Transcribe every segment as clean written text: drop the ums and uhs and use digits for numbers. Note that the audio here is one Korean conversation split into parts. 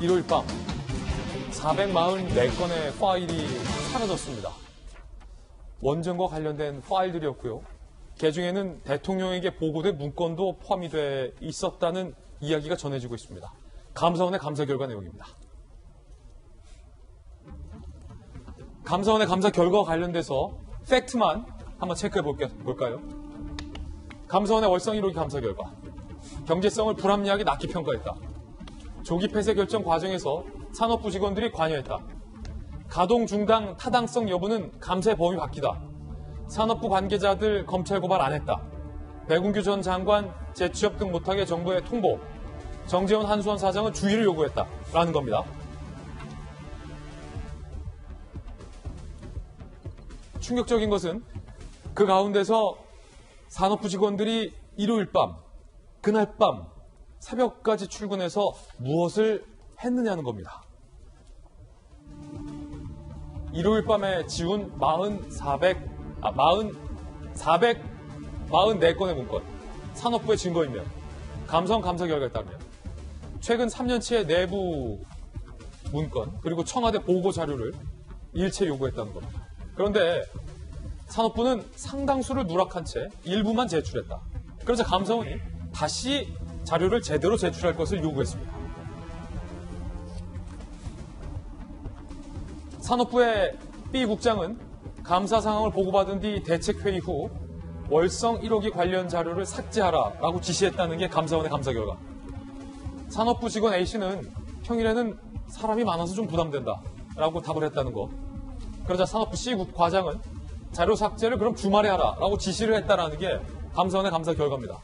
일요일 밤 444건의 파일이 사라졌습니다. 원전과 관련된 파일들이었고요. 그중에는 대통령에게 보고된 문건도 포함이 돼 있었다는 이야기가 전해지고 있습니다. 감사원의 감사 결과 내용입니다. 감사원의 감사 결과와 관련돼서 팩트만 한번 체크해 볼까요? 감사원의 월성 1호기 감사 결과. 경제성을 불합리하게 낮게 평가했다. 조기 폐쇄 결정 과정에서 산업부 직원들이 관여했다. 가동 중단 타당성 여부는 감사의 범위 바뀌다. 산업부 관계자들 검찰 고발 안 했다. 백운규 전 장관 재취업 등 못하게 정부에 통보. 정재원 한수원 사장은 주의를 요구했다. 라는 겁니다. 충격적인 것은 그 가운데서 산업부 직원들이 일요일 밤, 그날 밤, 새벽까지 출근해서 무엇을 했느냐는 겁니다. 일요일 밤에 지운 444건의 문건, 산업부의 증거인멸, 감사원 감사 결과에 따르면 최근 3년치의 내부 문건, 그리고 청와대 보고 자료를 일체 요구했다는 겁니다. 그런데 산업부는 상당수를 누락한 채 일부만 제출했다. 그래서 감사원이 다시 자료를 제대로 제출할 것을 요구했습니다. 산업부의 B 국장은 감사 상황을 보고받은 뒤 대책회의 후 월성 1호기 관련 자료를 삭제하라라고 지시했다는 게 감사원의 감사 결과. 산업부 직원 A씨는 평일에는 사람이 많아서 좀 부담된다라고 답을 했다는 거. 그러자 산업부 C 과장은 자료 삭제를 그럼 주말에 하라라고 지시를 했다라는 게 감사원의 감사 결과입니다.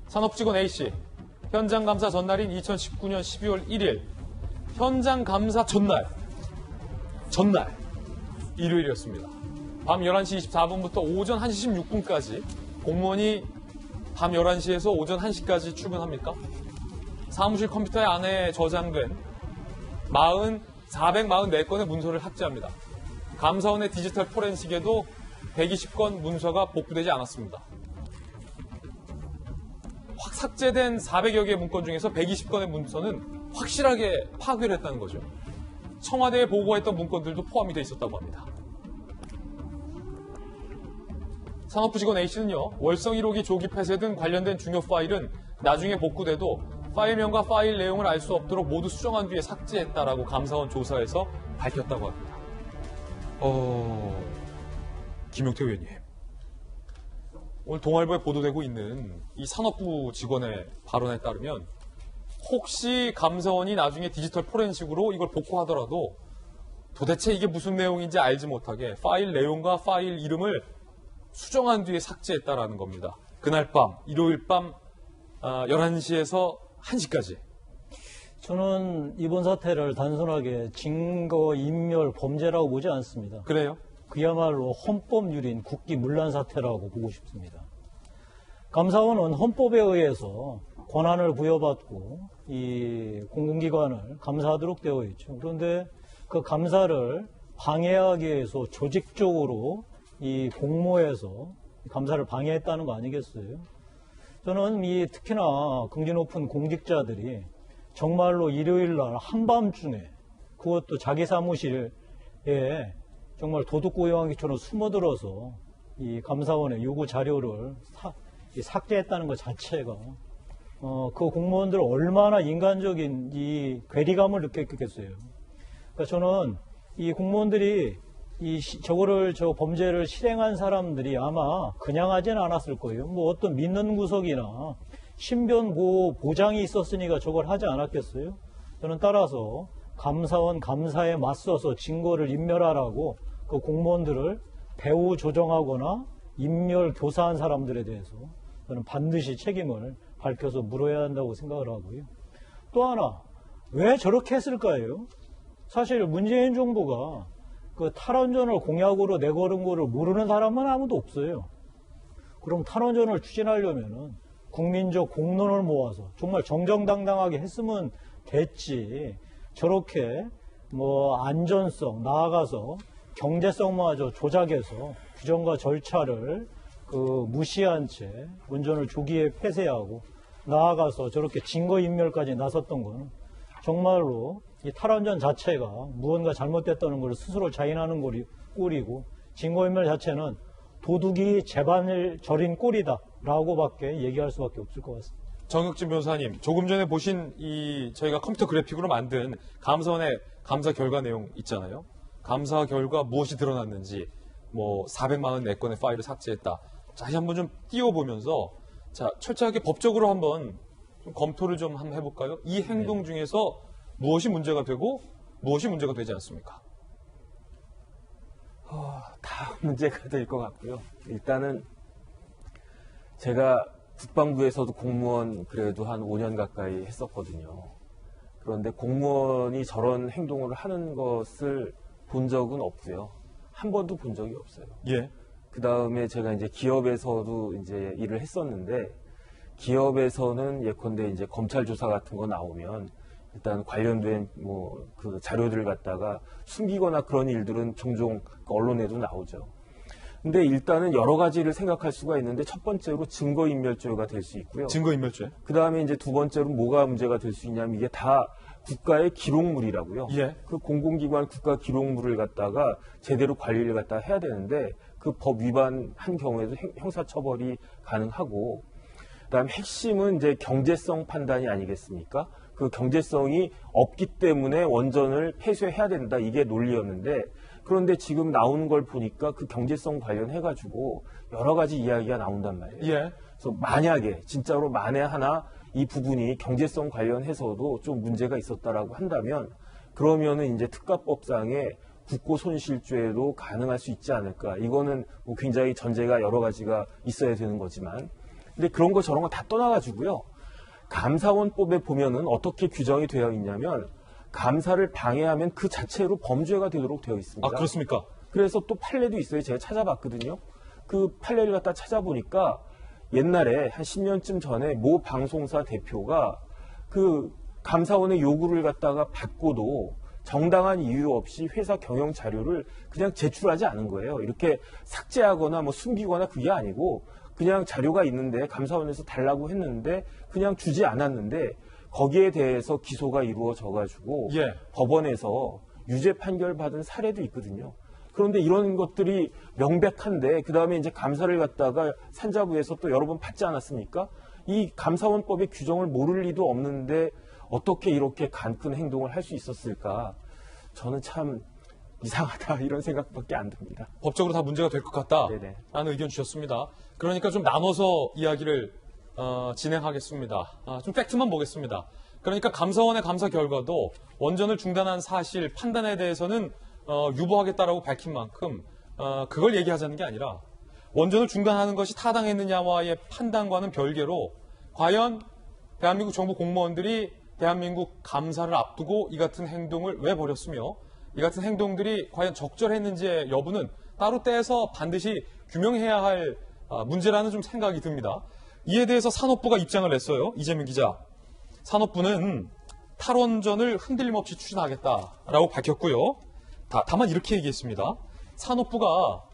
산업부 직원 A씨, 현장 감사 전날인 2019년 12월 1일, 현장 감사 전날, 일요일이었습니다. 밤 11시 24분부터 오전 1시 16분까지 공무원이 밤 11시에서 오전 1시까지 출근합니까? 사무실 컴퓨터에 안에 저장된 444건의 문서를 삭제합니다. 감사원의 디지털 포렌식에도 120건 문서가 복구되지 않았습니다. 삭제된 400여 개의 문건 중에서 120건의 문서는 확실하게 파괴를 했다는 거죠. 청와대에 보고했던 문건들도 포함이 돼 있었다고 합니다. 산업부 직원 A씨는요, 월성 1호기 조기 폐쇄 등 관련된 중요 파일은 나중에 복구돼도 파일명과 파일 내용을 알 수 없도록 모두 수정한 뒤에 삭제했다라고 감사원 조사에서 밝혔다고 합니다. 김용태 의원님. 오늘 동아일보에 보도되고 있는 이 산업부 직원의 발언에 따르면 혹시 감사원이 나중에 디지털 포렌식으로 이걸 복구하더라도 도대체 이게 무슨 내용인지 알지 못하게 파일 내용과 파일 이름을 수정한 뒤에 삭제했다라는 겁니다. 그날 밤, 일요일 밤 11시에서 1시까지. 저는 이번 사태를 단순하게 증거인멸 범죄라고 보지 않습니다. 그래요? 그야말로 헌법유린 국기문란 사태라고 보고 싶습니다. 감사원은 헌법에 의해서 권한을 부여받고 이 공공기관을 감사하도록 되어 있죠. 그런데 그 감사를 방해하기 위해서 조직적으로 이 공모해서 감사를 방해했다는 거 아니겠어요? 저는 특히나 긍지 높은 공직자들이 정말로 일요일 날 한밤중에 그것도 자기 사무실에 정말 도둑고양이처럼 숨어들어서 이 감사원의 요구 자료를 삭제했다는 것 자체가 그 공무원들 얼마나 인간적인 이 괴리감을 느꼈겠어요. 그러니까 저는 이 공무원들이 저 범죄를 실행한 사람들이 아마 그냥 하진 않았을 거예요. 뭐 어떤 믿는 구석이나 신변 보호 보장이 있었으니까 저걸 하지 않았겠어요? 저는 따라서 감사원 감사에 맞서서 증거를 인멸하라고 그 공무원들을 배후 조정하거나 인멸 교사한 사람들에 대해서 저는 반드시 책임을 밝혀서 물어야 한다고 생각을 하고요. 또 하나, 왜 저렇게 했을까요? 사실 문재인 정부가 그 탈원전을 공약으로 내걸은 거를 모르는 사람은 아무도 없어요. 그럼 탈원전을 추진하려면은 국민적 공론을 모아서 정말 정정당당하게 했으면 됐지. 저렇게 안전성 나아가서 경제성마저 조작해서 규정과 절차를 무시한 채 운전을 조기에 폐쇄하고 나아가서 저렇게 증거인멸까지 나섰던 건 정말로 이 탈원전 자체가 무언가 잘못됐다는 걸 스스로 자인하는 꼴이고 증거인멸 자체는 도둑이 재반을 저린 꼴이다라고밖에 얘기할 수밖에 없을 것 같습니다. 정혁진 변호사님, 조금 전에 보신 저희가 컴퓨터 그래픽으로 만든 감사원의 감사 결과 내용 있잖아요. 감사 결과 무엇이 드러났는지, 400만 원 4건의 파일을 삭제했다. 다시 한번 좀 띄워보면서, 자, 철저하게 법적으로 한번 좀 검토를 좀 한번 해볼까요? 이 행동 중에서 무엇이 문제가 되고, 무엇이 문제가 되지 않습니까? 다 문제가 될 것 같고요. 일단은 제가 국방부에서도 공무원 그래도 한 5년 가까이 했었거든요. 그런데 공무원이 저런 행동을 하는 것을 본 적은 없고요. 한 번도 본 적이 없어요. 예. 그 다음에 제가 이제 기업에서도 이제 일을 했었는데, 기업에서는 예컨대 이제 검찰 조사 같은 거 나오면 일단 관련된 그 자료들을 갖다가 숨기거나 그런 일들은 종종 언론에도 나오죠. 근데 일단은 여러 가지를 생각할 수가 있는데, 첫 번째로 증거인멸죄가 될 수 있고요. 증거인멸죄. 그 다음에 이제 두 번째로 뭐가 문제가 될 수 있냐면, 이게 다 국가의 기록물이라고요. 예. 그 공공기관 국가 기록물을 갖다가 제대로 관리를 갖다가 해야 되는데, 그 법 위반한 경우에도 형사처벌이 가능하고, 그다음에 핵심은 이제 경제성 판단이 아니겠습니까? 그 경제성이 없기 때문에 원전을 폐쇄해야 된다, 이게 논리였는데, 그런데 지금 나오는 걸 보니까 그 경제성 관련해가지고 여러 가지 이야기가 나온단 말이에요. 예. 그래서 만약에 진짜로 만에 하나 이 부분이 경제성 관련해서도 좀 문제가 있었다라고 한다면, 그러면은 이제 특가법상의 국고손실죄도 가능할 수 있지 않을까. 이거는 굉장히 전제가 여러 가지가 있어야 되는 거지만, 근데 그런 거 저런 거 다 떠나가지고요. 감사원법에 보면은 어떻게 규정이 되어 있냐면, 감사를 방해하면 그 자체로 범죄가 되도록 되어 있습니다. 아, 그렇습니까? 그래서 또 판례도 있어요. 제가 찾아봤거든요. 그 판례를 갖다 찾아보니까 옛날에 한 10년쯤 전에 모 방송사 대표가 그 감사원의 요구를 갖다가 받고도 정당한 이유 없이 회사 경영 자료를 그냥 제출하지 않은 거예요. 이렇게 삭제하거나 숨기거나 그게 아니고, 그냥 자료가 있는데 감사원에서 달라고 했는데 그냥 주지 않았는데, 거기에 대해서 기소가 이루어져가지고 예. 법원에서 유죄 판결 받은 사례도 있거든요. 그런데 이런 것들이 명백한데, 그 다음에 이제 감사를 갖다가 산자부에서 또 여러 번 받지 않았습니까? 이 감사원법의 규정을 모를 리도 없는데 어떻게 이렇게 간큰 행동을 할 수 있었을까? 저는 참 이상하다, 이런 생각밖에 안 듭니다. 법적으로 다 문제가 될 것 같다. 네네. 라는 의견 주셨습니다. 그러니까 좀 나눠서 이야기를 진행하겠습니다. 좀 팩트만 보겠습니다. 그러니까 감사원의 감사 결과도 원전을 중단한 사실 판단에 대해서는 유보하겠다라고 밝힌 만큼 그걸 얘기하자는 게 아니라, 원전을 중단하는 것이 타당했느냐와의 판단과는 별개로 과연 대한민국 정부 공무원들이 대한민국 감사를 앞두고 이 같은 행동을 왜 벌였으며, 이 같은 행동들이 과연 적절했는지의 여부는 따로 떼서 반드시 규명해야 할 문제라는 좀 생각이 듭니다. 이에 대해서 산업부가 입장을 냈어요. 이재명 기자. 산업부는 탈원전을 흔들림 없이 추진하겠다라고 밝혔고요. 다만 이렇게 얘기했습니다. 산업부가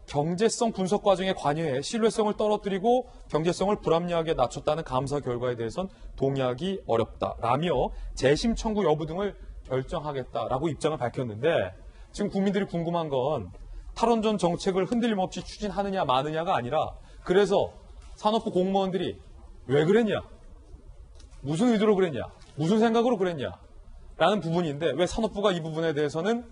경제성 분석 과정에 관여해 신뢰성을 떨어뜨리고 경제성을 불합리하게 낮췄다는 감사 결과에 대해선 동의하기 어렵다라며 재심 청구 여부 등을 결정하겠다라고 입장을 밝혔는데, 지금 국민들이 궁금한 건 탈원전 정책을 흔들림 없이 추진하느냐 마느냐가 아니라, 그래서 산업부 공무원들이 왜 그랬냐, 무슨 의도로 그랬냐, 무슨 생각으로 그랬냐 라는 부분인데, 왜 산업부가 이 부분에 대해서는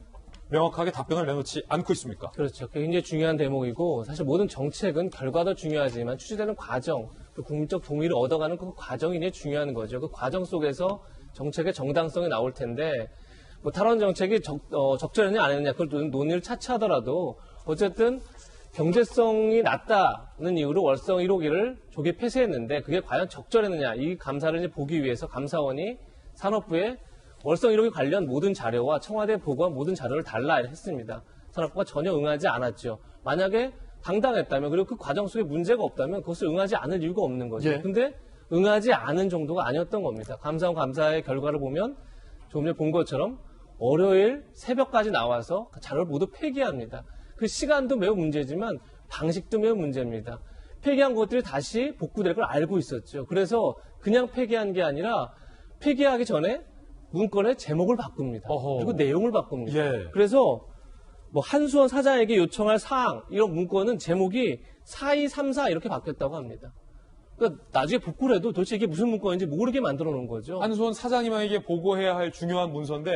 명확하게 답변을 내놓지 않고 있습니까? 그렇죠. 그게 굉장히 중요한 대목이고, 사실 모든 정책은 결과도 중요하지만 추진되는 과정, 그 국민적 동의를 얻어가는 그 과정이 굉장히 중요한 거죠. 그 과정 속에서 정책의 정당성이 나올 텐데, 탈원 정책이 적절했냐 안 했느냐 그걸 논의를 차치하더라도 어쨌든 경제성이 낮다는 이유로 월성 1호기를 조기 폐쇄했는데, 그게 과연 적절했느냐, 이 감사를 이제 보기 위해서 감사원이 산업부에 월성 1호기 관련 모든 자료와 청와대 보고한 모든 자료를 달라 했습니다. 산업부가 전혀 응하지 않았죠. 만약에 당당했다면, 그리고 그 과정 속에 문제가 없다면 그것을 응하지 않을 이유가 없는 거죠. 예. 근데 응하지 않은 정도가 아니었던 겁니다. 감사원 감사의 결과를 보면 조금 전에 본 것처럼 월요일 새벽까지 나와서 그 자료를 모두 폐기합니다. 그 시간도 매우 문제지만 방식도 매우 문제입니다. 폐기한 것들이 다시 복구될 걸 알고 있었죠. 그래서 그냥 폐기한 게 아니라 폐기하기 전에 문건의 제목을 바꿉니다. 어허. 그리고 내용을 바꿉니다. 예. 그래서 뭐 한수원 사장에게 요청할 사항 이런 문건은 제목이 4234 이렇게 바뀌었다고 합니다. 그러니까 나중에 복구를 해도 도대체 이게 무슨 문건인지 모르게 만들어 놓은 거죠. 한수원 사장님에게 보고해야 할 중요한 문서인데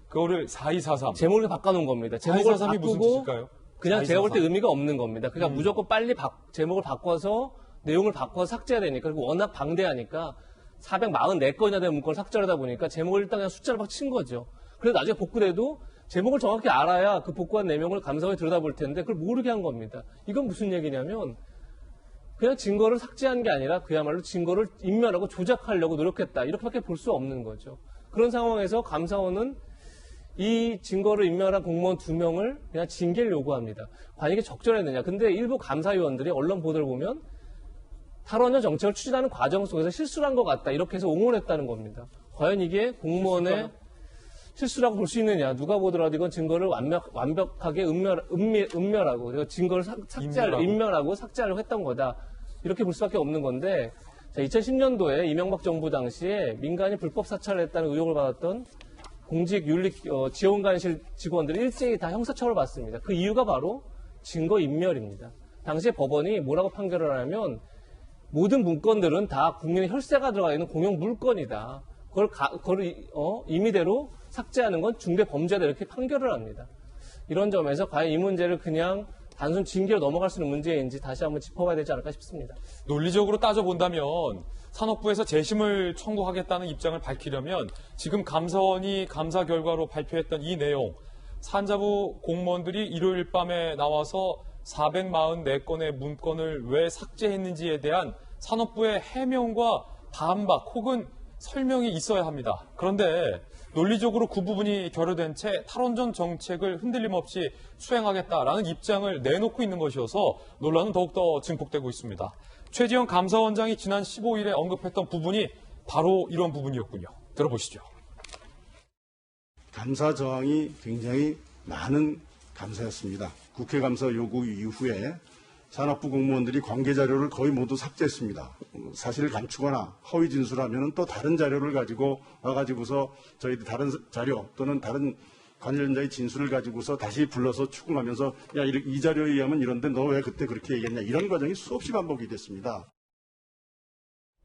그거를 4243. 제목을 바꿔놓은 겁니다. 제목을 4243이 무슨 바꾸고 뜻일까요? 그냥 제가 볼 때 4243. 의미가 없는 겁니다. 그러니까 무조건 빨리 제목을 바꿔서 내용을 바꿔서 삭제해야 되니까 그리고 워낙 방대하니까 444건이나 되는 문건을 삭제하다 보니까 제목을 일단 그냥 숫자를 막 친 거죠. 그래서 나중에 복구돼도 제목을 정확히 알아야 그 복구한 내용을 감사원이 들여다볼 텐데 그걸 모르게 한 겁니다. 이건 무슨 얘기냐면 그냥 증거를 삭제한 게 아니라 그야말로 증거를 인멸하고 조작하려고 노력했다. 이렇게밖에 볼 수 없는 거죠. 그런 상황에서 감사원은 이 증거를 인멸한 공무원 2명을 그냥 징계를 요구합니다. 과연 이게 적절했느냐. 근데 일부 감사위원들이 언론 보도를 보면 탈원전 정책을 추진하는 과정 속에서 실수를 한 것 같다. 이렇게 해서 옹호했다는 겁니다. 과연 이게 공무원의 실수라고 볼 수 있느냐. 누가 보더라도 이건 증거를 완벽하게 은멸하고 그리고 증거를 인멸하고 삭제하려고 했던 거다. 이렇게 볼 수밖에 없는 건데 2010년도에 이명박 정부 당시에 민간이 불법 사찰을 했다는 의혹을 받았던 공직윤리지원관실 직원들이 일제히 다 형사처벌을 받습니다. 그 이유가 바로 증거인멸입니다. 당시에 법원이 뭐라고 판결을 하냐면 모든 문건들은 다 국민의 혈세가 들어가 있는 공용 물건이다. 그걸 임의대로 삭제하는 건 중대 범죄다 이렇게 판결을 합니다. 이런 점에서 과연 이 문제를 그냥 단순 징계로 넘어갈 수 있는 문제인지 다시 한번 짚어봐야 되지 않을까 싶습니다. 논리적으로 따져본다면 산업부에서 재심을 청구하겠다는 입장을 밝히려면 지금 감사원이 감사 결과로 발표했던 이 내용, 산자부 공무원들이 일요일 밤에 나와서 444건의 문건을 왜 삭제했는지에 대한 산업부의 해명과 반박 혹은 설명이 있어야 합니다. 그런데 논리적으로 그 부분이 결여된 채 탈원전 정책을 흔들림 없이 수행하겠다라는 입장을 내놓고 있는 것이어서 논란은 더욱더 증폭되고 있습니다. 최지영 감사원장이 지난 15일에 언급했던 부분이 바로 이런 부분이었군요. 들어보시죠. 감사 저항이 굉장히 많은 감사였습니다. 국회 감사 요구 이후에 산업부 공무원들이 관계 자료를 거의 모두 삭제했습니다. 사실을 감추거나 허위 진술하면 또 다른 자료를 가지고 와가지고서 저희들 다른 자료 또는 다른 관련자의 진술을 가지고서 다시 불러서 추궁하면서 야, 이 자료에 의하면 이런데 너 왜 그때 그렇게 얘기했냐 이런 과정이 수없이 반복이 됐습니다.